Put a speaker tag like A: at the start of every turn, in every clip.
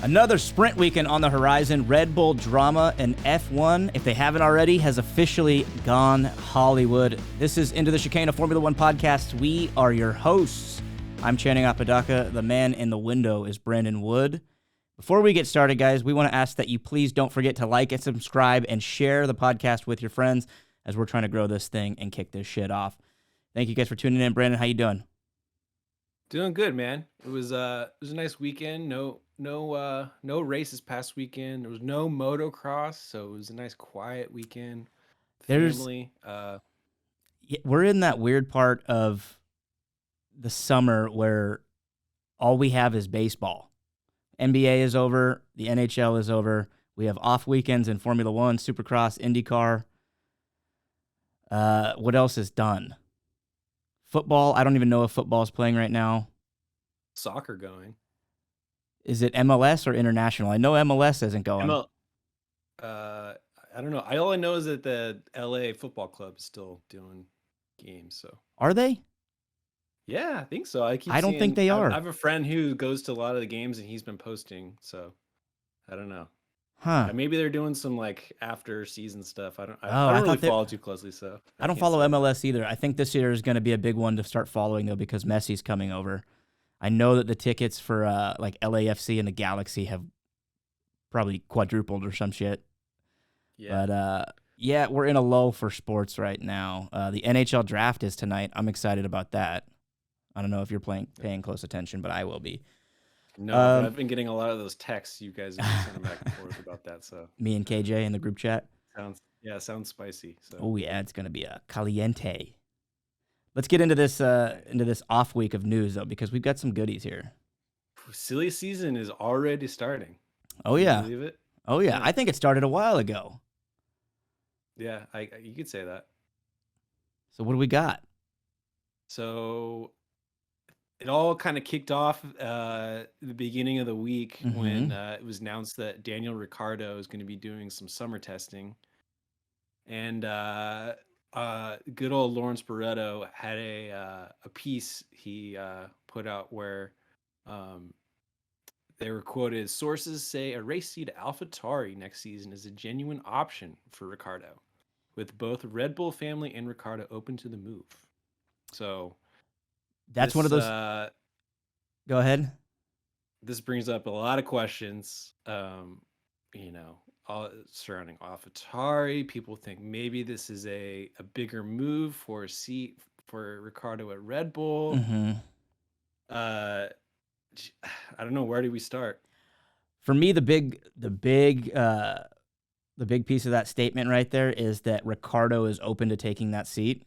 A: Another sprint weekend on the horizon. Red Bull drama and F1, if they haven't already, has officially gone Hollywood. This is Into the Chicane, a Formula One podcast. We are your hosts. I'm Channing Apodaca. The man in the window is Brandon Wood. Before we get started, guys, we want to ask that you please don't forget to like and subscribe and share the podcast with your friends as we're trying to grow this thing and kick this shit off. Thank you guys for tuning in. Brandon, how you doing?
B: Doing good, man. It was a nice weekend. No races past weekend. There was no motocross, so it was a nice quiet weekend. Family.
A: We're in that weird part of the summer where all we have is baseball. NBA is over. The NHL is over. We have off weekends in Formula One, Supercross, IndyCar. What else is done? Football. I don't even know if football is playing right now.
B: Soccer going.
A: Is it MLS or international? I know MLS isn't going.
B: I don't know. All I know is that the LA Football Club is still doing games. So
A: are they?
B: Yeah, I think so. I
A: don't think they are.
B: I have a friend who goes to a lot of the games, and he's been posting. So I don't know.
A: Huh?
B: Maybe they're doing some like after season stuff. I don't really follow too closely, so
A: I don't follow MLS either. I think this year is going to be a big one to start following though, because Messi's coming over. I know that the tickets for like LAFC and the Galaxy have probably quadrupled or some shit.
B: Yeah.
A: But yeah, we're in a lull for sports right now. The NHL draft is tonight. I'm excited about that. I don't know if you're paying close attention, but I will be.
B: No, but I've been getting a lot of those texts you guys have been sending back and forth about that. So
A: me and KJ in the group chat.
B: Sounds spicy. So.
A: Oh yeah, it's gonna be a caliente. Let's get into this off week of news though, because we've got some goodies here.
B: Silly season is already starting.
A: Oh yeah,
B: can you believe it?
A: Oh yeah, I think it started a while ago.
B: Yeah, you could say that.
A: So what do we got?
B: So it all kind of kicked off the beginning of the week when it was announced that Daniel Ricciardo is going to be doing some summer testing. And good old Lawrence Barretto had a piece he put out where they were quoted, "Sources say a race seat at Alpha Tauri next season is a genuine option for Ricciardo, with both Red Bull family and Ricciardo open to the move." So
A: that's one of those. Go ahead.
B: This brings up a lot of questions, all surrounding Alpha Tauri. People think maybe this is a bigger move for a seat for Ricciardo at Red Bull. I don't know. Where do we start?
A: For me, the big piece of that statement right there is that Ricciardo is open to taking that seat.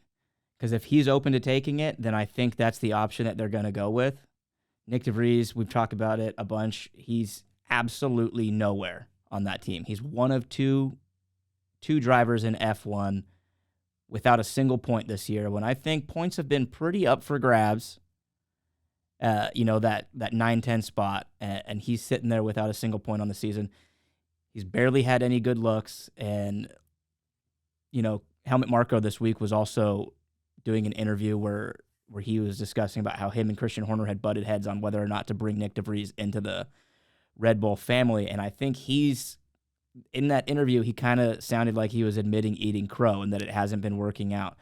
A: Because if he's open to taking it, then I think that's the option that they're going to go with. Nyck DeVries, we've talked about it a bunch. He's absolutely nowhere on that team. He's one of two drivers in F1 without a single point this year, when I think points have been pretty up for grabs. That 9-10 spot, and he's sitting there without a single point on the season. He's barely had any good looks, and Helmut Marko this week was also doing an interview where he was discussing about how him and Christian Horner had butted heads on whether or not to bring Nyck DeVries into the Red Bull family. And I think in that interview, he kind of sounded like he was admitting eating crow and that it hasn't been working out.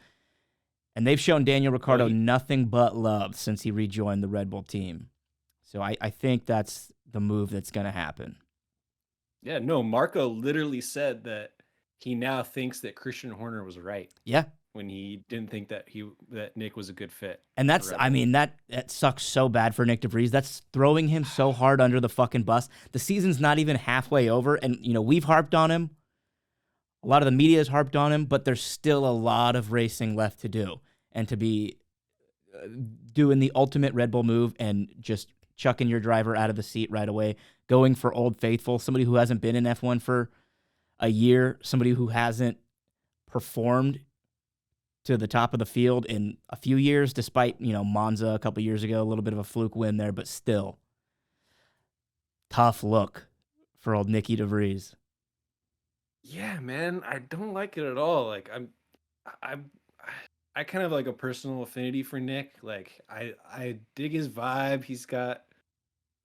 A: And they've shown Daniel Ricciardo nothing but love since he rejoined the Red Bull team. So I think that's the move that's going to happen.
B: Yeah, no, Marko literally said that he now thinks that Christian Horner was right.
A: Yeah.
B: When he didn't think that Nyck was a good fit.
A: And that's, that sucks so bad for Nyck DeVries. That's throwing him so hard under the fucking bus. The season's not even halfway over, and we've harped on him. A lot of the media has harped on him, but there's still a lot of racing left to do. And to be doing the ultimate Red Bull move and just chucking your driver out of the seat right away, going for Old Faithful, somebody who hasn't been in F1 for a year, somebody who hasn't performed to the top of the field in a few years, despite, Monza a couple years ago, a little bit of a fluke win there, but still. Tough look for old Nyck DeVries.
B: Yeah, man, I don't like it at all. Like I kind of like a personal affinity for Nyck. Like I dig his vibe. He's got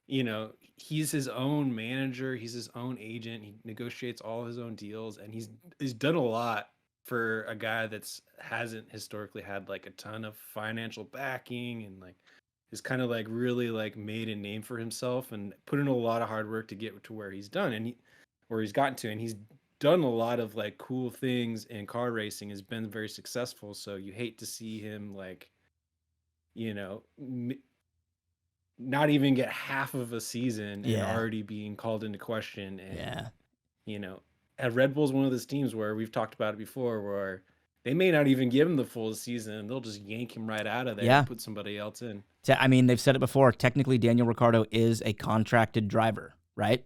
B: he's his own manager, he's his own agent, he negotiates all his own deals, and he's done a lot for a guy that's hasn't historically had like a ton of financial backing, and like is kind of like really like made a name for himself and put in a lot of hard work to get to where he's done, and where he's gotten to, and he's done a lot of like cool things in car racing, has been very successful. So you hate to see him like, you know, not even get half of a season and
A: Yeah.
B: already being called into question. And
A: Yeah.
B: at Red Bull's one of those teams where we've talked about it before, where they may not even give him the full season, they'll just yank him right out of there
A: Yeah.
B: and put somebody else in.
A: I mean, they've said it before. Technically, Daniel Ricciardo is a contracted driver, right?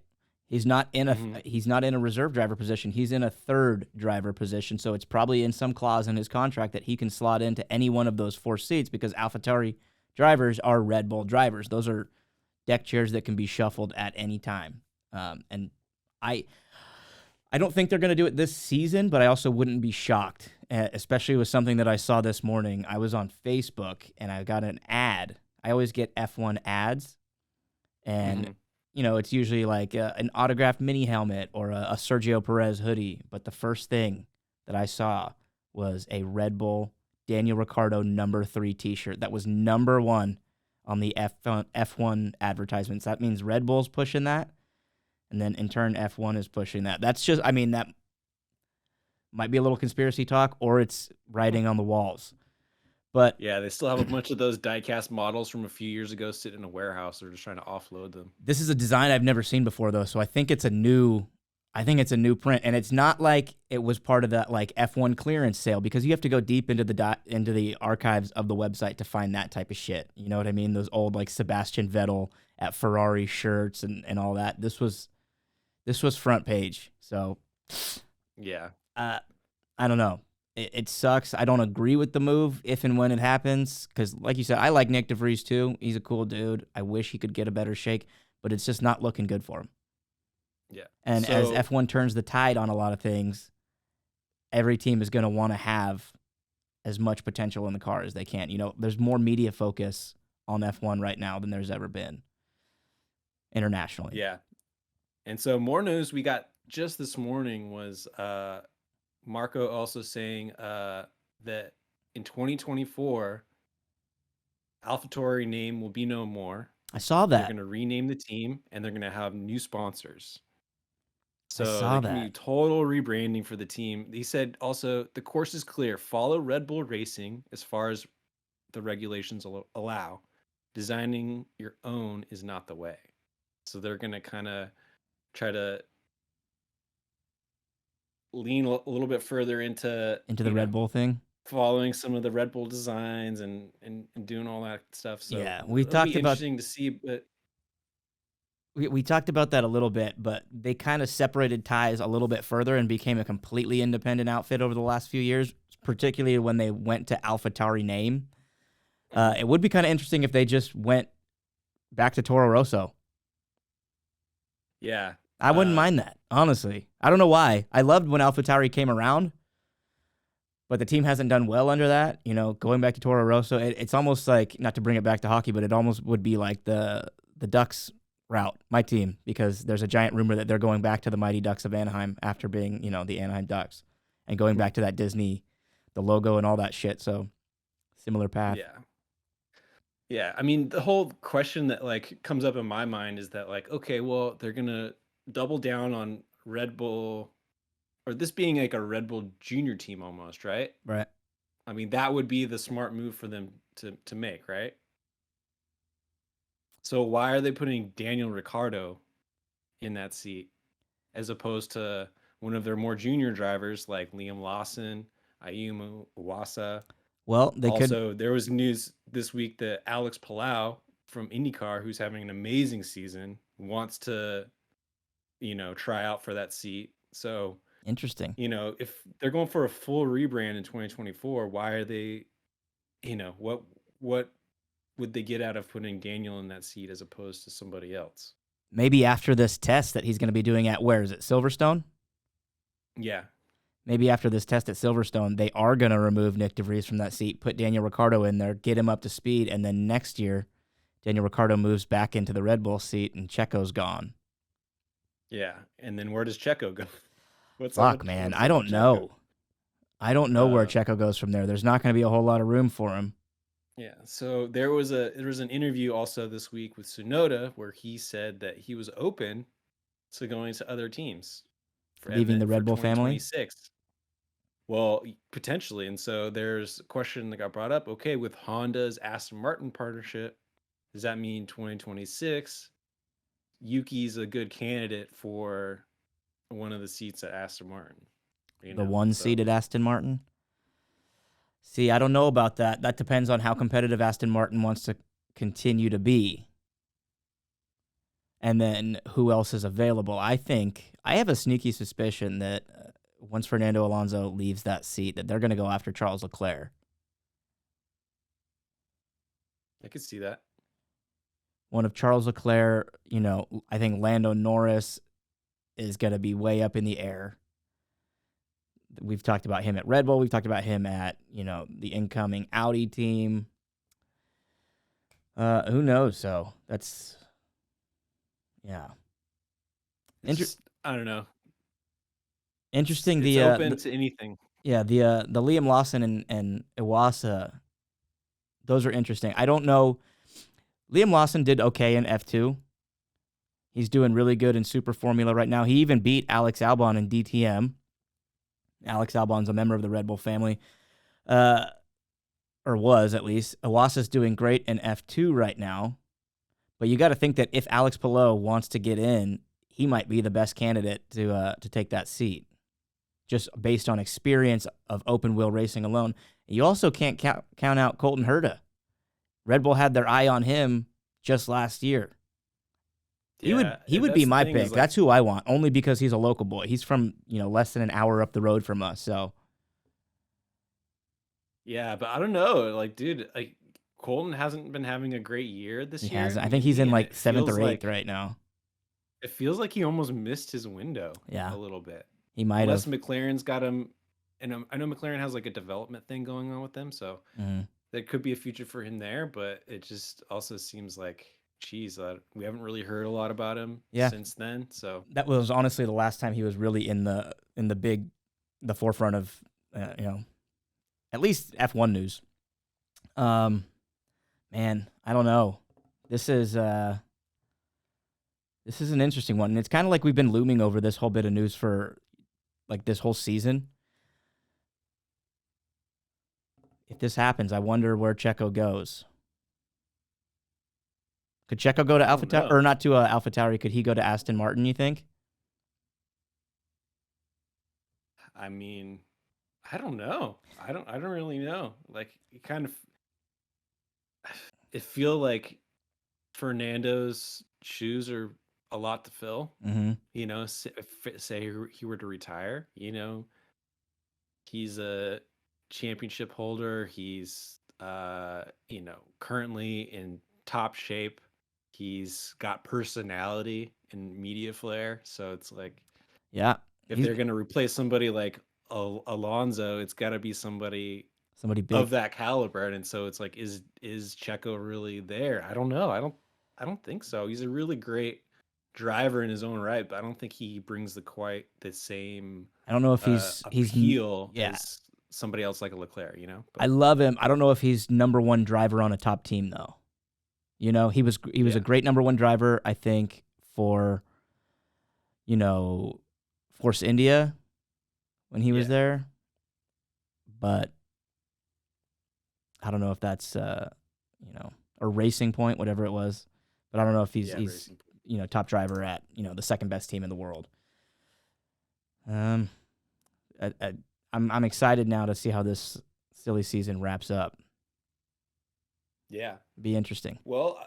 A: He's not in a reserve driver position. He's in a third driver position. So it's probably in some clause in his contract that he can slot into any one of those 4 seats, because Alpha Tauri drivers are Red Bull drivers. Those are deck chairs that can be shuffled at any time. And I don't think they're going to do it this season, but I also wouldn't be shocked, especially with something that I saw this morning. I was on Facebook and I got an ad. I always get F1 ads, and it's usually like an autographed mini helmet or a Sergio Perez hoodie. But the first thing that I saw was a Red Bull Daniel Ricciardo number 3 t-shirt that was number 1 on the F1 advertisements. That means Red Bull's pushing that, and then in turn F1 is pushing that. That's just, I mean, that might be a little conspiracy talk, or it's writing on the walls. But
B: yeah, they still have a bunch of those die-cast models from a few years ago sitting in a warehouse. They're just trying to offload them.
A: This is a design I've never seen before, though, so I think it's a new print, and it's not like it was part of that like F1 clearance sale, because you have to go deep into the archives of the website to find that type of shit. You know what I mean? Those old like Sebastian Vettel at Ferrari shirts and all that. This was front page. So
B: yeah,
A: I don't know. It sucks. I don't agree with the move if and when it happens, because like you said, I like Nyck DeVries too. He's a cool dude. I wish he could get a better shake, but it's just not looking good for him.
B: Yeah.
A: And as F1 turns the tide on a lot of things, every team is going to want to have as much potential in the car as they can. There's more media focus on F1 right now than there's ever been internationally.
B: Yeah. And so more news we got just this morning was Marko also saying that in 2024, Alpha Tauri name will be no more.
A: I saw that.
B: They're going to rename the team, and they're going to have new sponsors. So
A: there
B: can be total rebranding for the team. He said also, the course is clear. Follow Red Bull Racing as far as the regulations allow. Designing your own is not the way. So they're going to kind of try to lean a little bit further into
A: the Red Bull thing,
B: following some of the Red Bull designs and doing all that stuff. So
A: yeah, we talked about
B: interesting to see, but
A: we talked about that a little bit, but they kind of separated ties a little bit further and became a completely independent outfit over the last few years, particularly when they went to Alpha Tauri name. It would be kind of interesting if they just went back to Toro Rosso.
B: Yeah.
A: I wouldn't mind that, honestly. I don't know why. I loved when Alpha Tauri came around, but the team hasn't done well under that. Going back to Toro Rosso, it's almost like, not to bring it back to hockey, but it almost would be like the Ducks route, my team, because there's a giant rumor that they're going back to the Mighty Ducks of Anaheim after being, the Anaheim Ducks, and going back to that Disney, the logo and all that shit. So similar path.
B: Yeah. Yeah. I mean, the whole question that like comes up in my mind is that like, okay, well, they're going to double down on Red Bull, or this being like a Red Bull junior team almost, right?
A: Right.
B: I mean, that would be the smart move for them to make, right? So why are they putting Daniel Ricciardo in that seat as opposed to one of their more junior drivers like Liam Lawson, Ayumu Iwasa?
A: Well,
B: there was news this week that Alex Palau from IndyCar, who's having an amazing season, wants to, try out for that seat. So
A: interesting.
B: If they're going for a full rebrand in 2024, why are they, what would they get out of putting Daniel in that seat as opposed to somebody else?
A: Maybe after this test that he's going to be doing at, where is it, Silverstone?
B: Yeah.
A: Maybe after this test at Silverstone, they are going to remove Nyck DeVries from that seat, put Daniel Ricciardo in there, get him up to speed, and then next year Daniel Ricciardo moves back into the Red Bull seat and Checo's gone.
B: Yeah, and then where does Checho go?
A: Fuck, man, I don't know. I don't know where Checho goes from there. There's not going to be a whole lot of room for him.
B: Yeah, so there was an interview also this week with Tsunoda where he said that he was open to going to other teams
A: Leaving the Red Bull family?
B: 2026. Well, potentially. And so there's a question that got brought up. Okay, with Honda's Aston Martin partnership, does that mean 2026 Yuki's a good candidate for one of the seats at Aston Martin?
A: The one seat at Aston Martin? See, I don't know about that. That depends on how competitive Aston Martin wants to continue to be. And then who else is available? I have a sneaky suspicion that once Fernando Alonso leaves that seat, that they're going to go after Charles Leclerc.
B: I could see that.
A: One of Charles Leclerc, I think Lando Norris is going to be way up in the air. We've talked about him at Red Bull. We've talked about him at, the incoming Audi team. Who knows? So that's, yeah.
B: I don't know.
A: Interesting.
B: It's open to anything.
A: Yeah, the Liam Lawson and Iwasa, those are interesting. I don't know. Liam Lawson did okay in F2. He's doing really good in Super Formula right now. He even beat Alex Albon in DTM. Alex Albon's a member of the Red Bull family, or was at least. Iwasa's doing great in F2 right now. But you got to think that if Alex Palou wants to get in, he might be the best candidate to take that seat, just based on experience of open wheel racing alone. You also can't count out Colton Herta. Red Bull had their eye on him just last year. He would be my pick. That's who I want, only because he's a local boy. He's from less than an hour up the road from us. So
B: yeah, but I don't know. Dude, Colton hasn't been having a great year this year.
A: I think he's in 7th or 8th right now.
B: It feels like he almost missed his window.
A: Yeah,
B: a little bit.
A: He might have.
B: Unless McLaren's got him, and I know McLaren has a development thing going on with them, so there could be a future for him there. But it just also seems like, geez, we haven't really heard a lot about him since then. So
A: that was honestly the last time he was really in the forefront of at least F1 news. Man, I don't know. This is an interesting one, and it's kind of like we've been looming over this whole bit of news for this whole season. If this happens, I wonder where Checho goes. Could Checho go to Alpha Tauri, or not to Alpha Tauri? Could he go to Aston Martin, you think?
B: I mean, I don't know. I don't really know. It feel like Fernando's shoes are a lot to fill.
A: Mm-hmm.
B: Say he were to retire, he's a championship holder. He's currently in top shape. He's got personality and media flair. So it's if they're going to replace somebody like Alonso, it's got to be somebody big of that caliber. And so it's is Checho really there? I don't know. I don't think so. He's a really great driver in his own right, but I don't think he brings quite the same.
A: I don't know if he's
B: appeal as somebody else like a Leclerc.
A: But I love him. I don't know if he's number one driver on a top team though. He was a great number one driver, I think, for Force India when he was there. But I don't know if that's or Racing Point, whatever it was. But I don't know if he's top driver at the second best team in the world. I'm excited now to see how this silly season wraps up.
B: Yeah,
A: be interesting.
B: Well,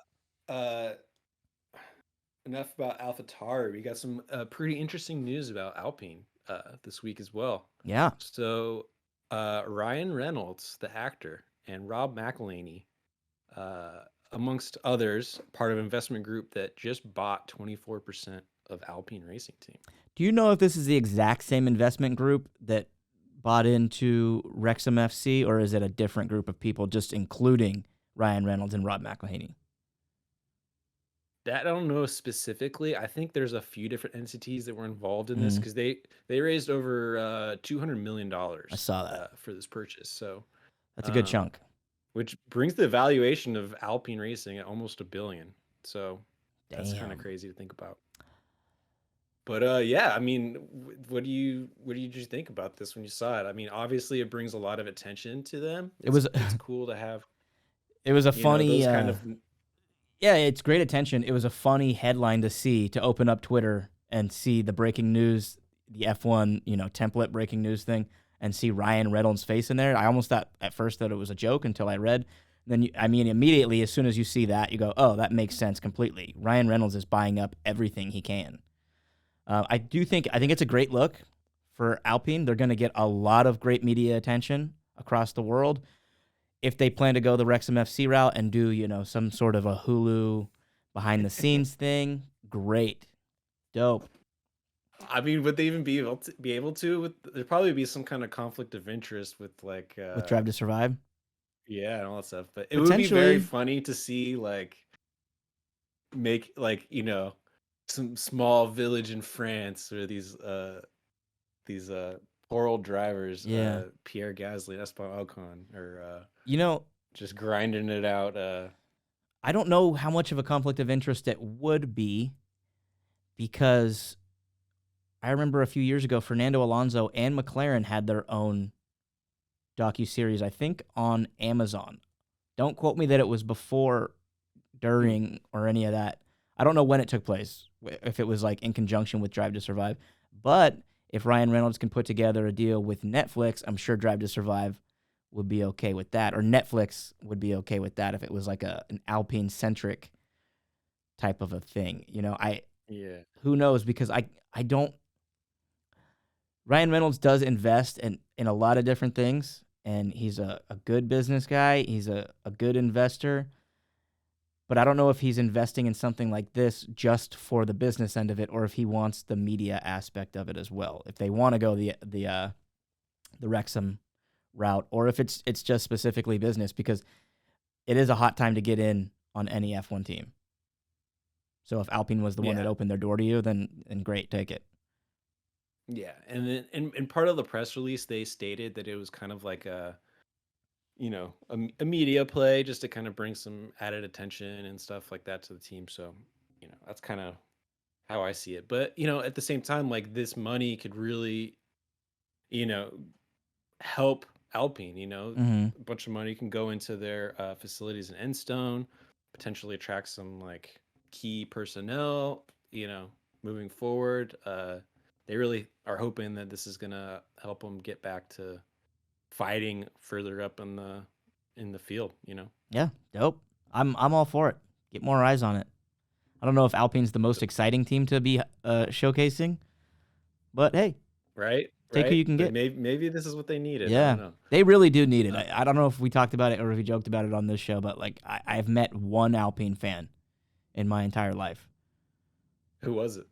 B: enough about Alpha Tauri. We got some pretty interesting news about Alpine this week as well.
A: Yeah.
B: So Ryan Reynolds, the actor, and Rob McElhenney, amongst others, part of an investment group that just bought 24% of Alpine Racing Team.
A: Do you know if this is the exact same investment group that bought into Wrexham FC, or is it a different group of people just including Ryan Reynolds and Rob McElhenney?
B: That I don't know specifically. I think there's a few different entities that were involved in this
A: Mm,
B: because they raised over
A: I
B: $200 million
A: saw that.
B: for this purchase. So,
A: That's a good
B: um,
A: chunk.
B: which brings the valuation of Alpine Racing at almost $1 billion. So that's kind of
A: Damn.
B: crazy to think about. But yeah, I mean, what did you think about this when you saw it? I mean, obviously it brings a lot of attention to them.
A: It was
B: It's cool to have,
A: it was a
B: you know,
A: funny
B: those kind of
A: yeah, it's great attention. It was a funny headline to see, to open up Twitter and see the breaking news, the F1, template breaking news thing, and see Ryan Reynolds' face in there. I almost thought at first that it was a joke until I read. Then, immediately, as soon as you see that, you go, oh, that makes sense completely. Ryan Reynolds is buying up everything he can. I think it's a great look for Alpine. They're going to get a lot of great media attention across the world. If they plan to go the Wrexham FC route and do, some sort of a Hulu behind the scenes thing, great. Dope.
B: I mean, would they even be able to? There'd probably be some kind of conflict of interest with like,
A: With Drive to Survive?
B: yeah, and all that stuff. But it would be very
A: Potentially.
B: funny to see like make like some small village in France where these poor old drivers,
A: Yeah.
B: Pierre Gasly and Esteban Ocon, are
A: You know,
B: just grinding it out.
A: I don't know how much of a conflict of interest it would be because I remember a few years ago, Fernando Alonso and McLaren had their own docuseries, I think on Amazon. Don't quote me that it was before, during, or any of that. I don't know when it took place, if it was like in conjunction with Drive to Survive. But if Ryan Reynolds can put together a deal with Netflix, I'm sure Drive to Survive would be okay with that, or Netflix would be okay with that if it was like an Alpine centric type of a thing.
B: Yeah,
A: Who knows? Because I don't. Ryan Reynolds does invest in a lot of different things, and he's a good business guy. He's a good investor. But I don't know if he's investing in something like this just for the business end of it, or if he wants the media aspect of it as well. If they want to go the Wrexham route, or if it's just specifically business, because it is a hot time to get in on any F1 team. So if Alpine was the one that
B: yeah,
A: opened their door to you, then great, take it.
B: yeah. And then in part of the press release, they stated that it was kind of like a media play just to kind of bring some added attention and stuff like that to the team. So, that's kind of how I see it. But, at the same time, like this money could really, you know, help Alpine.
A: Mm-hmm.
B: A bunch of money can go into their facilities in Enstone, potentially attract some like key personnel, moving forward. They really are hoping that this is going to help them get back to fighting further up in the field.
A: Yeah, dope. I'm all for it. Get more eyes on it. I don't know if Alpine's the most exciting team to be showcasing, but hey,
B: Right,
A: take who
B: right.
A: you can
B: But
A: get.
B: maybe this is what they needed. I
A: Yeah,
B: don't know.
A: they really do need it.
B: Uh,
A: I don't know if we talked about it or if we joked about it on this show, but like I've met one Alpine fan in my entire life.
B: who was it?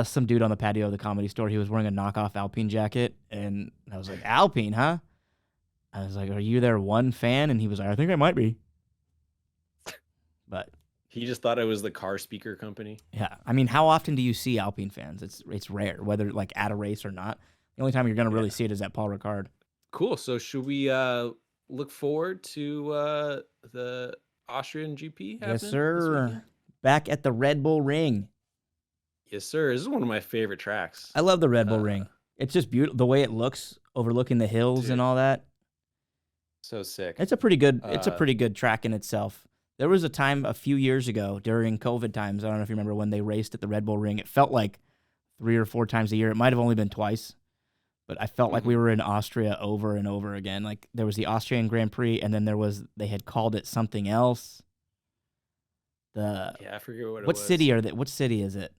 A: Some dude on the patio of the Comedy Store. He was wearing a knockoff Alpine jacket, and I was like, Alpine, huh? I was like, are you their one fan? And he was like, I think I might be. But
B: He just thought it was the car speaker company.
A: yeah, I mean, how often do you see Alpine fans? It's rare, whether like at a race or not. The only time you're gonna really
B: Yeah.
A: see it is at Paul Ricard.
B: Cool. So should we look forward to the Austrian GP
A: Yes,
B: happening this
A: sir.
B: weekend?
A: Back at the Red Bull Ring.
B: Yes, sir. This is one of my favorite tracks.
A: I love the Red Bull
B: Uh,
A: Ring. It's just beautiful the way it looks, overlooking the hills and
B: dude,
A: all that.
B: so sick.
A: It's a pretty good. It's a
B: Uh,
A: pretty good track in itself. There was a time a few years ago during COVID times. I don't know if you remember when they raced at the Red Bull Ring. It felt like 3 or 4 times a year. It might have only been twice, but I felt like we
B: mhm.
A: were in Austria over and over again. Like there was the Austrian Grand Prix, and then they had called it something else. The
B: Yeah, I forget what it
A: what
B: was.
A: city are they? What city is it?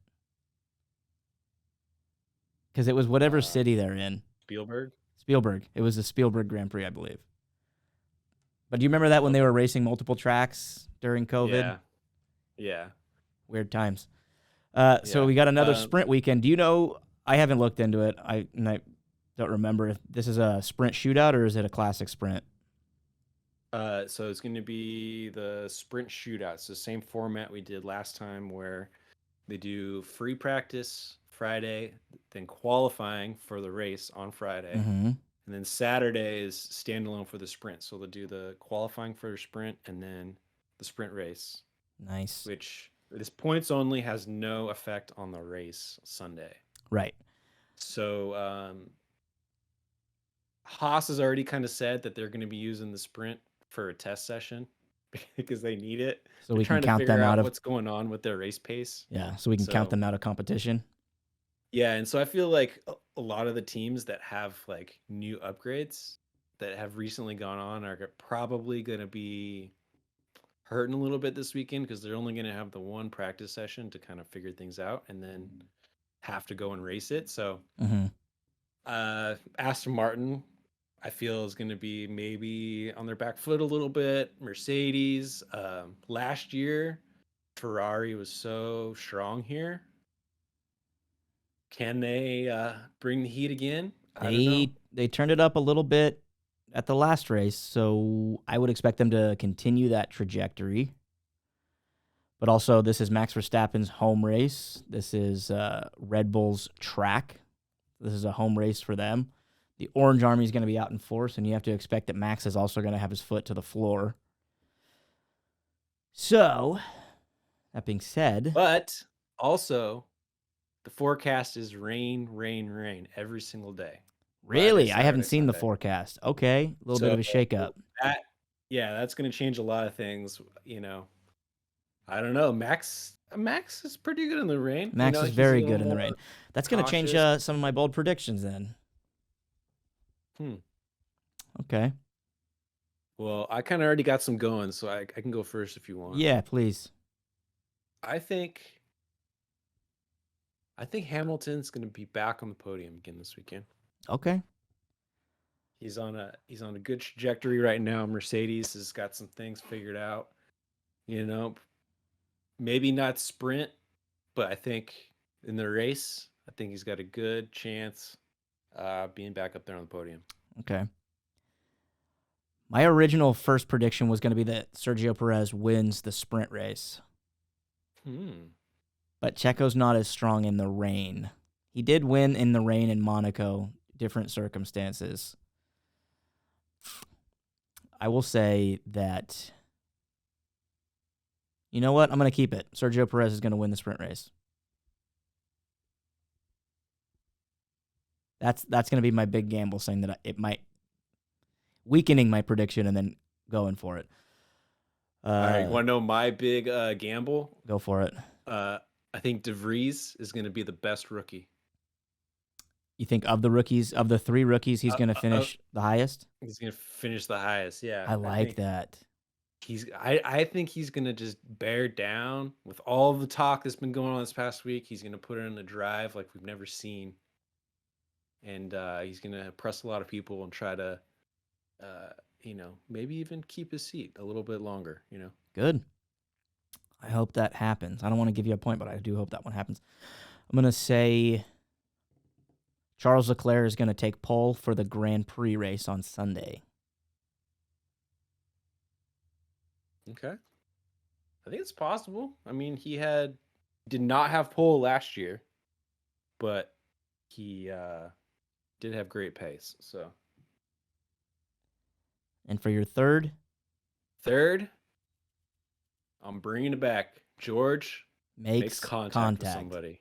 A: Because it was whatever
B: Uh,
A: city they're in.
B: Spielberg.
A: Spielberg. It was the Spielberg Grand Prix, I believe. But do you remember that when they
B: Okay.
A: were racing multiple tracks during COVID?
B: Yeah. Yeah.
A: Weird times. So
B: Yeah.
A: we got another sprint weekend. Do you know? I haven't looked into it. I don't remember if this is a sprint shootout or is it a classic sprint.
B: So it's going to be the sprint shootout. So same format we did last time, where they do free practice Friday, then qualifying for the race on Friday,
A: Mm-hmm.
B: and then Saturday is standalone for the sprint. So they'll do the qualifying for the sprint and then the sprint race,
A: Nice.
B: which this points only has no effect on the race Sunday.
A: Right.
B: So Haas has already kind of said that they're going to be using the sprint for a test session because they need it.
A: So
B: They're
A: we can
B: trying to
A: count
B: figure
A: them
B: out
A: out of
B: what's going on with their race pace.
A: so we can count
B: So
A: them out of competition.
B: yeah, and so I feel like a lot of the teams that have like new upgrades that have recently gone on are probably going to be hurting a little bit this weekend because they're only going to have the one practice session to kind of figure things out and then have to go and race it. So
A: Mm-hmm.
B: Aston Martin, I feel, is going to be maybe on their back foot a little bit. Mercedes, last year, Ferrari was so strong here. Can they bring the heat again? I don't know.
A: They turned it up a little bit at the last race, so I would expect them to continue that trajectory. But also, this is Max Verstappen's home race. This is Red Bull's track. This is a home race for them. The Orange Army is going to be out in force, and you have to expect that Max is also going to have his foot to the floor. So, that being said,
B: But also, the forecast is rain, rain, rain every single day.
A: really,
B: Friday,
A: I haven't
B: Saturday,
A: seen the
B: Sunday.
A: forecast. Okay, a little bit of a shakeup.
B: That's going to change a lot of things. I don't know. Max is pretty good in the rain.
A: Max is
B: he's a
A: very
B: little
A: good in the
B: more
A: rain. That's going to change
B: cautious.
A: some of my bold predictions then. Okay.
B: Well, I kind of already got some going, so I can go first if you want.
A: Yeah, please.
B: I think Hamilton's going to be back on the podium again this weekend.
A: Okay.
B: He's on a good trajectory right now. Mercedes has got some things figured out. Maybe not sprint, but I think in the race, I think he's got a good chance being back up there on the podium.
A: Okay. My original first prediction was going to be that Sergio Perez wins the sprint race. But Checo's not as strong in the rain. He did win in the rain in Monaco, different circumstances. I will say that, you know what? I'm going to keep it. Sergio Perez is going to win the sprint race. That's going to be my big gamble, saying that it might weakening my prediction and then going for it.
B: All right, you want to know my big gamble?
A: Go for it.
B: I think DeVries is going to be the best rookie.
A: You think of the rookies, of the three rookies, he's going to finish the highest?
B: He's going to finish the highest, yeah.
A: I like that.
B: I think he's going to just bear down with all the talk that's been going on this past week. He's going to put it in the drive like we've never seen. And he's going to impress a lot of people and try to, maybe even keep his seat a little bit longer,
A: Good. I hope that happens. I don't want to give you a point, but I do hope that one happens. I'm going to say Charles Leclerc is going to take pole for the Grand Prix race on Sunday.
B: Okay. I think it's possible. I mean, he did not have pole last year, but he did have great pace. So.
A: And for your third?
B: Third, I'm bringing it back. George
A: makes
B: contact with somebody.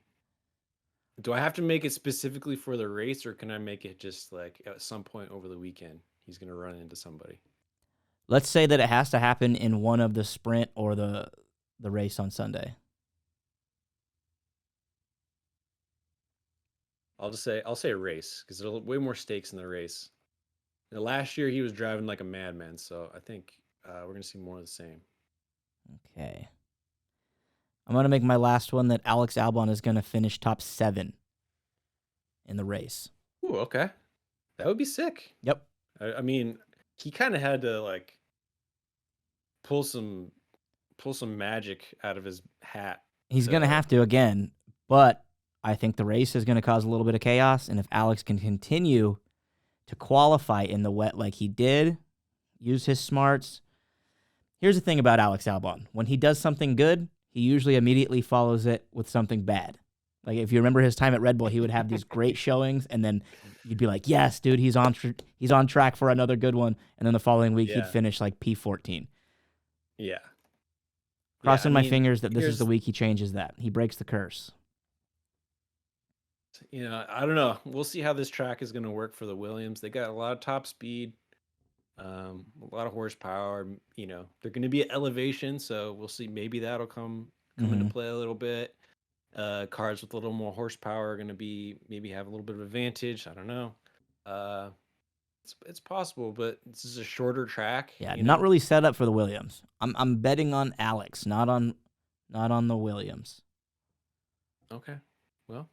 B: Do I have to make it specifically for the race, or can I make it just like at some point over the weekend he's going to run into somebody?
A: Let's say that it has to happen in one of the sprint or the race on Sunday.
B: I'll say race because there's way more stakes in the race. Last year he was driving like a madman, so I think we're going to see more of the same.
A: Okay. I'm going to make my last one that Alex Albon is going to finish top 7 in the race.
B: Ooh, okay. That would be sick.
A: Yep.
B: I mean, he kind of had to like pull some magic out of his hat.
A: He's going to have to again, but I think the race is going to cause a little bit of chaos, and if Alex can continue to qualify in the wet like he did, use his smarts. Here's the thing about Alex Albon. When he does something good, he usually immediately follows it with something bad. Like, if you remember his time at Red Bull, he would have these great showings, and then you'd be like, yes, dude, he's on track for another good one. And then the following week, he'd finish like P14.
B: Yeah.
A: Crossing my fingers that this is the week he changes that. He breaks the curse.
B: I don't know. We'll see how this track is going to work for the Williams. They got a lot of top speed, a lot of horsepower. They're going to be at elevation, so we'll see. Maybe that'll come into play a little bit. Cars with a little more horsepower are going to maybe have a little bit of advantage. I don't know. It's possible, but this is a shorter track.
A: Yeah, not really set up for the Williams. I'm betting on Alex, not on the Williams.
B: Okay, well,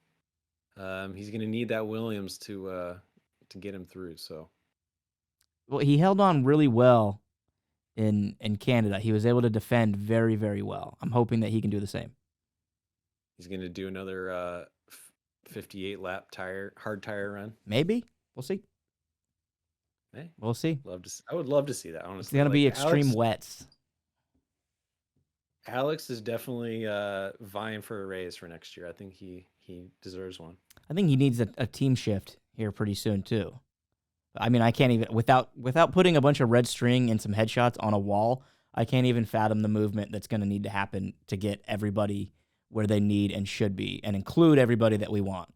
B: he's going to need that Williams to get him through. So,
A: well, he held on really well in Canada. He was able to defend very, very well. I'm hoping that he can do the same.
B: He's going to do another 58 lap hard tire run.
A: Maybe. We'll see.
B: Hey,
A: we'll see.
B: I would love to see that, honestly.
A: It's going to be extreme wets.
B: Alex is definitely vying for a raise for next year. I think he deserves one.
A: I think he needs a team shift here pretty soon too. I mean, I can't even without putting a bunch of red string and some headshots on a wall, I can't even fathom the movement that's going to need to happen to get everybody where they need and should be and include everybody that we want.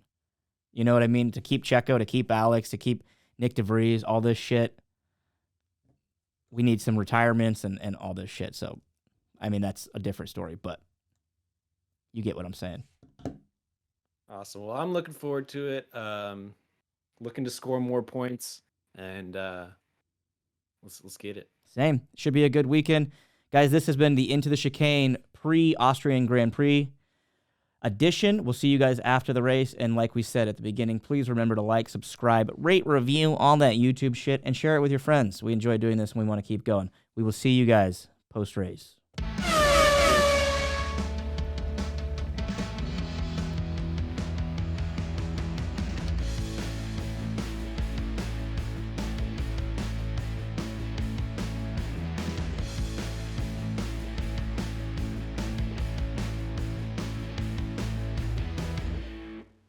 A: You know what I mean? To keep Checho, to keep Alex, to keep Nyck DeVries, all this shit. We need some retirements and all this shit. So, I mean, that's a different story, but you get what I'm saying.
B: Awesome. Well, I'm looking forward to it. Looking to score more points, and let's get it.
A: Same. Should be a good weekend. Guys, this has been the Into the Chicane pre-Austrian Grand Prix edition. We'll see you guys after the race. And like we said at the beginning, please remember to like, subscribe, rate, review, all that YouTube shit, and share it with your friends. We enjoy doing this, and we want to keep going. We will see you guys post-race.